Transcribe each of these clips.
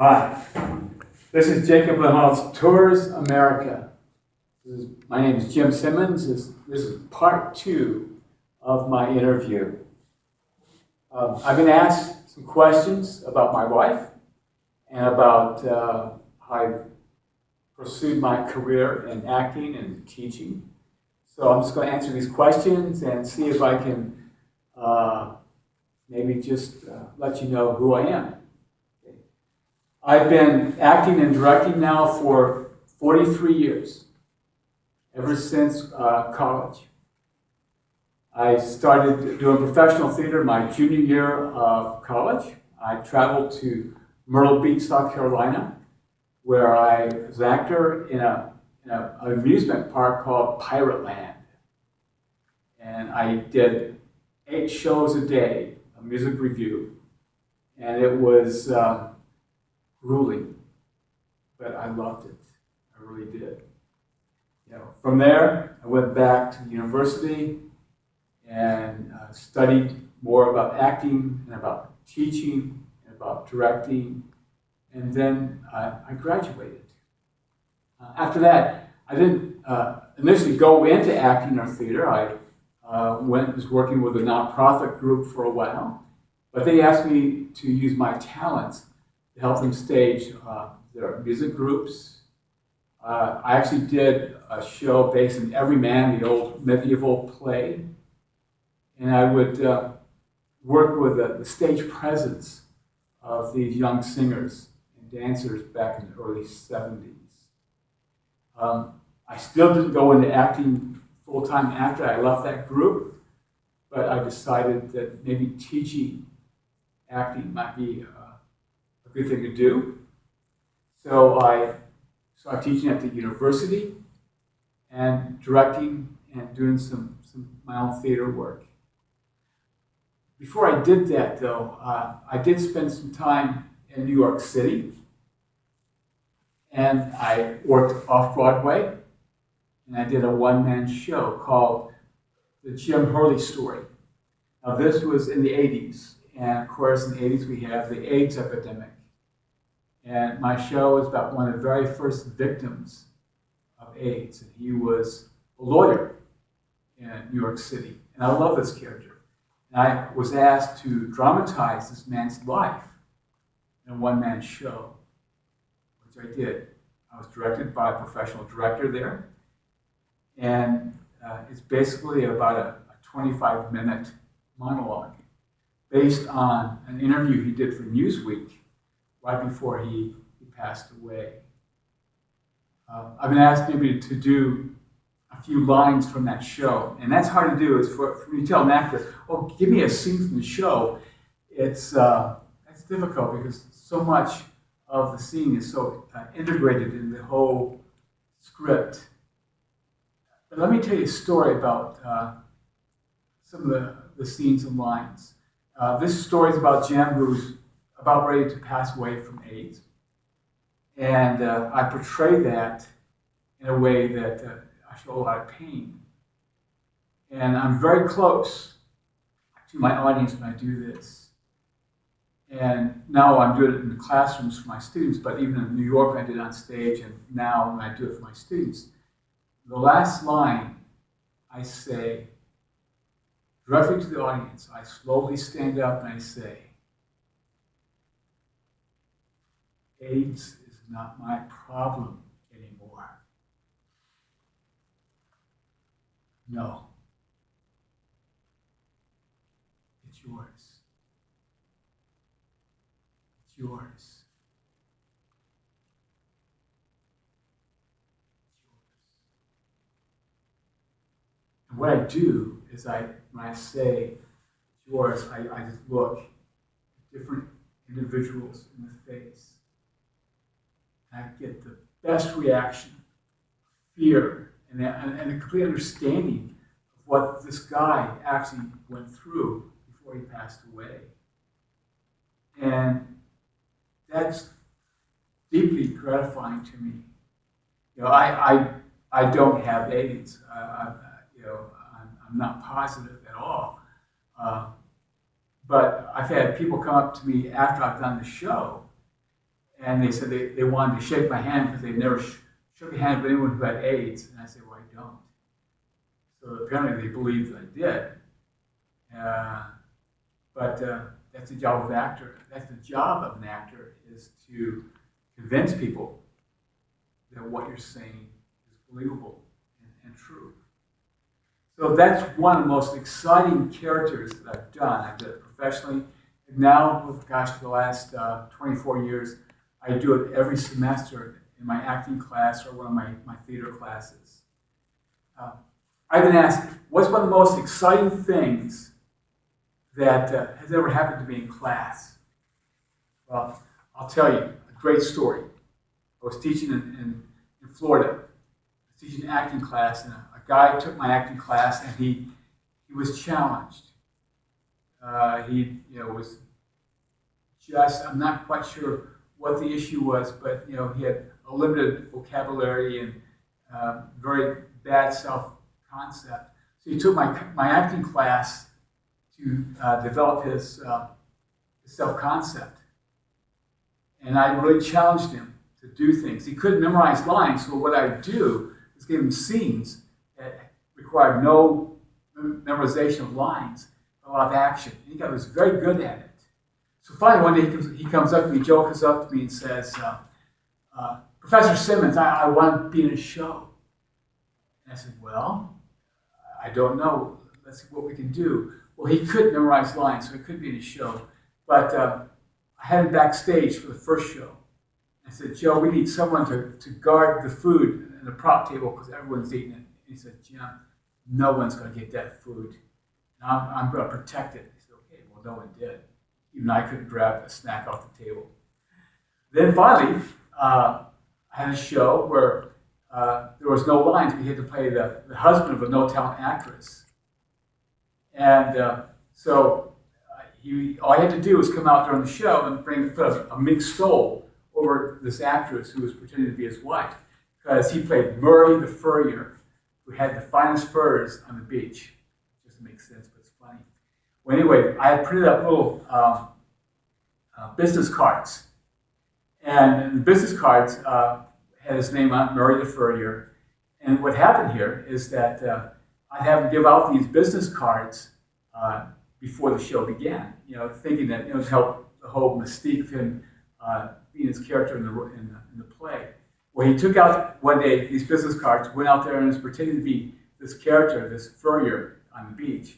Hi, this is Jacob Lenhoff, Tours America. My name is Jim Simmons. This is part 2 of my interview. I've been asked some questions about my wife and about how I pursued my career in acting and teaching. So I'm just going to answer these questions and see if I can maybe just let you know who I am. I've been acting and directing now for 43 years, ever since college. I started doing professional theater my junior year of college. I traveled to Myrtle Beach, South Carolina, where I was an actor in an amusement park called Pirate Land. And I did 8 shows a day, a music review, and it was grueling, but I loved it. I really did. From there, I went back to the university and studied more about acting and about teaching and about directing, and then I graduated. After that, I didn't initially go into acting or theater. I was working with a nonprofit group for a while, but they asked me to use my talents to help them stage their music groups. I actually did a show based on Every Man, the old medieval play, and I would work with the stage presence of these young singers and dancers back in the early 70s. I still didn't go into acting full-time after I left that group, but I decided that maybe teaching acting might be a good thing to do. So I started teaching at the university and directing and doing some my own theater work. Before I did that, though, I did spend some time in New York City, and I worked off-Broadway, and I did a one-man show called The Jim Hurley Story. Now, this was in the 80s, and of course, in the 80s, we have the AIDS epidemic. And my show is about one of the very first victims of AIDS, and he was a lawyer in New York City. And I love this character. And I was asked to dramatize this man's life in a one-man show, which I did. I was directed by a professional director there. And it's basically about a 25-minute monologue based on an interview he did for Newsweek right before he passed away. I've been asked maybe to do a few lines from that show, and that's hard to do. Is for you tell an actor, "Oh, give me a scene from the show." It's difficult because so much of the scene is so integrated in the whole script. But let me tell you a story about some of the scenes and lines. This story is about Jim, who's about ready to pass away from AIDS. And I portray that in a way that I show a lot of pain. And I'm very close to my audience when I do this. And now I'm doing it in the classrooms for my students, but even in New York I did it on stage, and now when I do it for my students. The last line I say directly to the audience. I slowly stand up and I say, AIDS is not my problem anymore. No. It's yours. It's yours. And what I do is when I say it's yours, I just look at different individuals in the face. And I get the best reaction, fear, and a complete understanding of what this guy actually went through before he passed away. And that's deeply gratifying to me. I don't have AIDS. I'm not positive at all. But I've had people come up to me after I've done the show And they said they wanted to shake my hand because they never shook a hand with anyone who had AIDS. And I said, well, I don't. So apparently they believed that I did. But that's the job of an actor. That's the job of an actor, is to convince people that what you're saying is believable and true. So that's one of the most exciting characters that I've done. I've done it professionally. And now, gosh, for the last 24 years, I do it every semester in my acting class or one of my theater classes. I've been asked, what's one of the most exciting things that has ever happened to me in class? Well, I'll tell you a great story. I was teaching in Florida. I was teaching an acting class, and a guy took my acting class, and he was challenged. He was just, I'm not quite sure what the issue was, but he had a limited vocabulary and very bad self-concept. So he took my acting class to develop his self-concept. And I really challenged him to do things. He couldn't memorize lines, so what I would do is give him scenes that required no memorization of lines, a lot of action. And he was very good at it. So finally, one day he comes up to me, Joe comes up to me and says, Professor Simmons, I want to be in a show. And I said, well, I don't know. Let's see what we can do. Well, he couldn't memorize lines, so he couldn't be in a show. But I had him backstage for the first show. I said, Joe, we need someone to guard the food and the prop table because everyone's eating it. And he said, Jim, no one's going to get that food. And I'm going to protect it. I said, okay, well, no one did. Even I couldn't grab a snack off the table. Then finally, I had a show where there was no lines. We had to play the husband of a no-talent actress. And so all I had to do was come out during the show and put a mink stole over this actress who was pretending to be his wife, because he played Murray the Furrier, who had the finest furs on the beach. It doesn't make sense, but it's funny. Well, anyway, I had printed up little business cards, and the business cards had his name on it, Murray the Furrier. And what happened here is that I'd have him give out these business cards before the show began, thinking that to help the whole mystique of him being his character in the play. Well, he took out one day these business cards, went out there and was pretending to be this character, this furrier on the beach.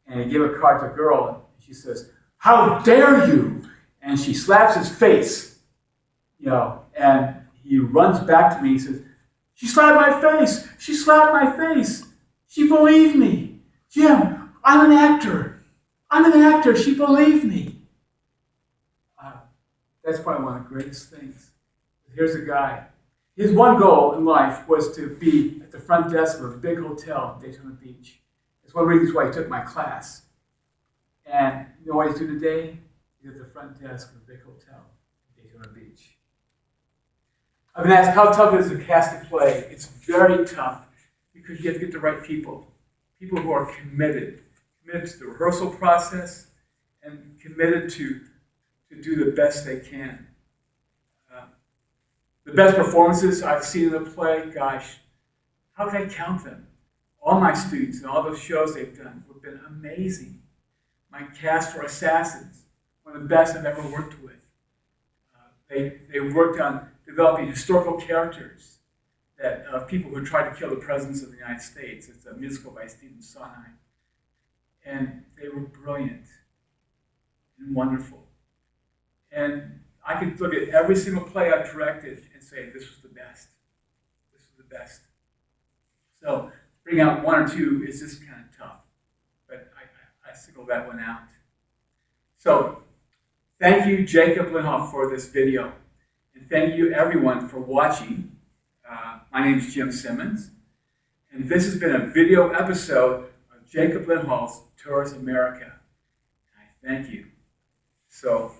And he gave a card to a girl, and she says, "How dare you!" And she slaps his face, and he runs back to me. He says, "She slapped my face! She slapped my face! She believed me! Jim, I'm an actor! I'm an actor! She believed me!" That's probably one of the greatest things. Here's a guy. His one goal in life was to be at the front desk of a big hotel in Daytona Beach. It's one of the reasons why he took my class. And you know what he's doing today? He's at the front desk of a big hotel in Daytona Beach. I've been asked, how tough is a cast to play? It's very tough because you have to get the right people. People who are committed to the rehearsal process and committed to do the best they can. The best performances I've seen in the play, gosh, how can I count them? All my students and all those shows they've done have been amazing. My cast for Assassins, one of the best I've ever worked with. They worked on developing historical characters of people who tried to kill the presidents of the United States. It's a musical by Stephen Sondheim. And they were brilliant and wonderful. And I could look at every single play I've directed and say, this was the best. This was the best. So bring out one or two is just kind of tough. But I single that one out. So thank you, Jacob Lenhoff, for this video. And thank you, everyone, for watching. My name is Jim Simmons. And this has been a video episode of Jacob Lenhoff's Tours America. And I thank you. So